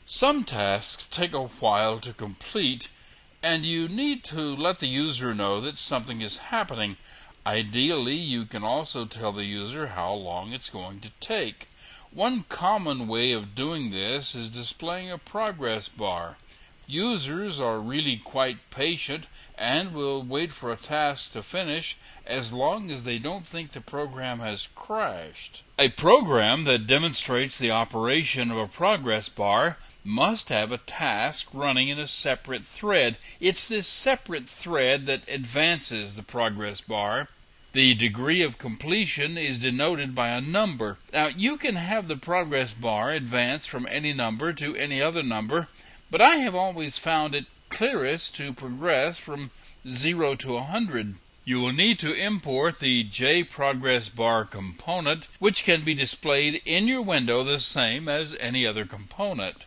Some tasks take a while to complete, and you need to let the user know that something is happening. Ideally, you can also tell the user how long it's going to take. One common way of doing this is displaying a progress bar. Users are really quite patient and will wait for a task to finish as long as they don't think the program has crashed. A program that demonstrates the operation of a progress bar must have a task running in a separate thread. It's this separate thread that advances the progress bar. The degree of completion is denoted by a number. Now, you can have the progress bar advance from any number to any other number, but I have always found it clearest to progress from 0 to 100. You will need to import the JProgressBar component, which can be displayed in your window the same as any other component.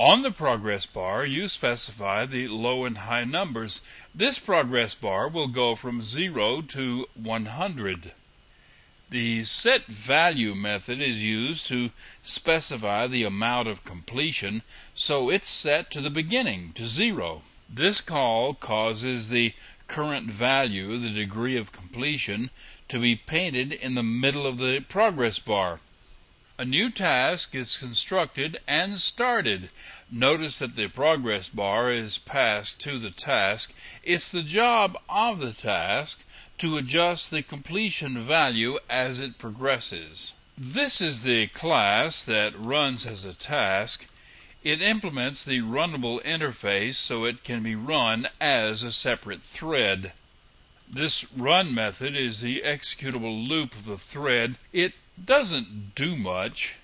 On the progress bar, you specify the low and high numbers. This progress bar will go from 0 to 100. The setValue method is used to specify the amount of completion, so it's set to the beginning, to 0. This call causes the current value, the degree of completion, to be painted in the middle of the progress bar. A new task is constructed and started. Notice that the progress bar is passed to the task. It's the job of the task to adjust the completion value as it progresses. This is the class that runs as a task. It implements the runnable interface so it can be run as a separate thread. This run method is the executable loop of the thread. It doesn't do much.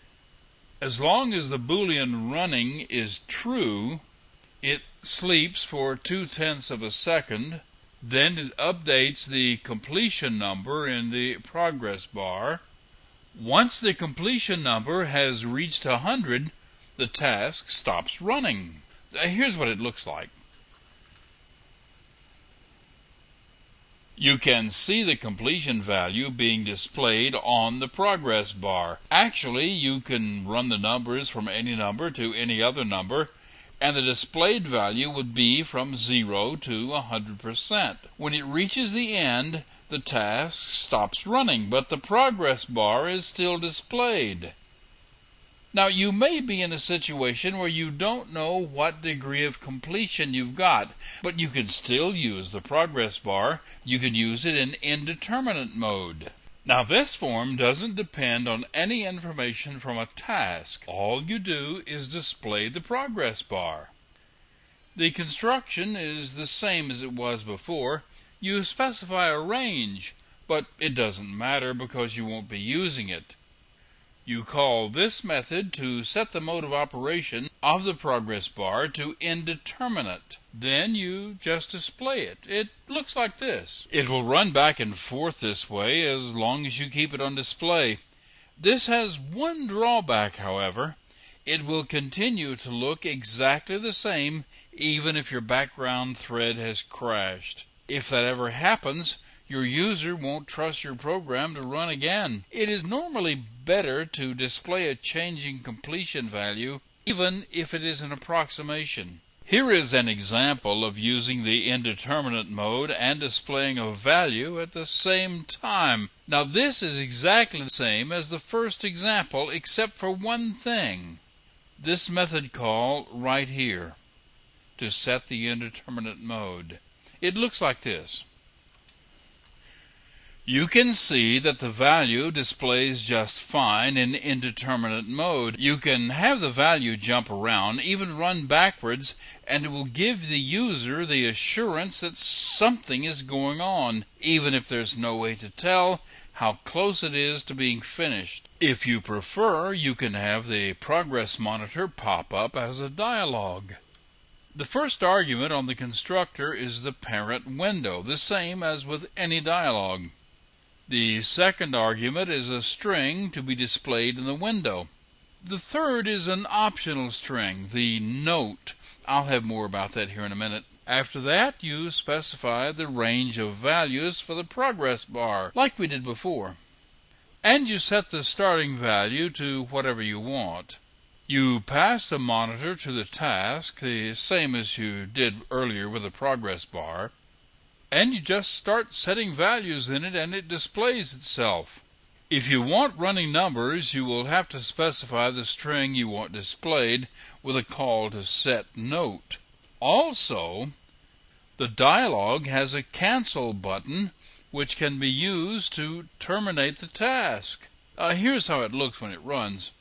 As long as the Boolean running is true, it sleeps for 0.2 of a second, then it updates the completion number in the progress bar. Once the completion number has reached 100, the task stops running. Here's what it looks like. You can see the completion value being displayed on the progress bar. Actually, you can run the numbers from any number to any other number, and the displayed value would be from 0 to 100%. When it reaches the end, the task stops running, but the progress bar is still displayed. Now, you may be in a situation where you don't know what degree of completion you've got, but you can still use the progress bar. You can use it in indeterminate mode. Now, this form doesn't depend on any information from a task. All you do is display the progress bar. The construction is the same as it was before. You specify a range, but it doesn't matter because you won't be using it. You call this method to set the mode of operation of the progress bar to indeterminate. Then you just display it. It looks like this. It will run back and forth this way as long as you keep it on display. This has one drawback, however. It will continue to look exactly the same even if your background thread has crashed. If that ever happens, your user won't trust your program to run again. It is normally better to display a changing completion value, even if it is an approximation. Here is an example of using the indeterminate mode and displaying a value at the same time. Now, this is exactly the same as the first example, except for one thing. This method call right here to set the indeterminate mode. It looks like this. You can see that the value displays just fine in indeterminate mode. You can have the value jump around, even run backwards, and it will give the user the assurance that something is going on, even if there's no way to tell how close it is to being finished. If you prefer, you can have the progress monitor pop up as a dialog. The first argument on the constructor is the parent window, the same as with any dialog. The second argument is a string to be displayed in the window. The third is an optional string, the note. I'll have more about that here in a minute. After that, you specify the range of values for the progress bar, like we did before. And you set the starting value to whatever you want. You pass the monitor to the task, the same as you did earlier with the progress bar, and you just start setting values in it and it displays itself. If you want running numbers, you will have to specify the string you want displayed with a call to set note. Also, the dialog has a cancel button which can be used to terminate the task. Here's how it looks when it runs.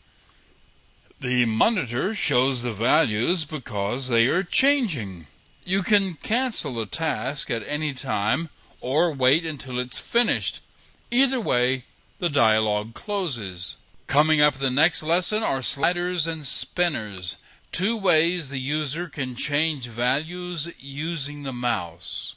The monitor shows the values because they are changing. You can cancel the task at any time or wait until it's finished. Either way, the dialog closes. Coming up in the next lesson are sliders and spinners, two ways the user can change values using the mouse.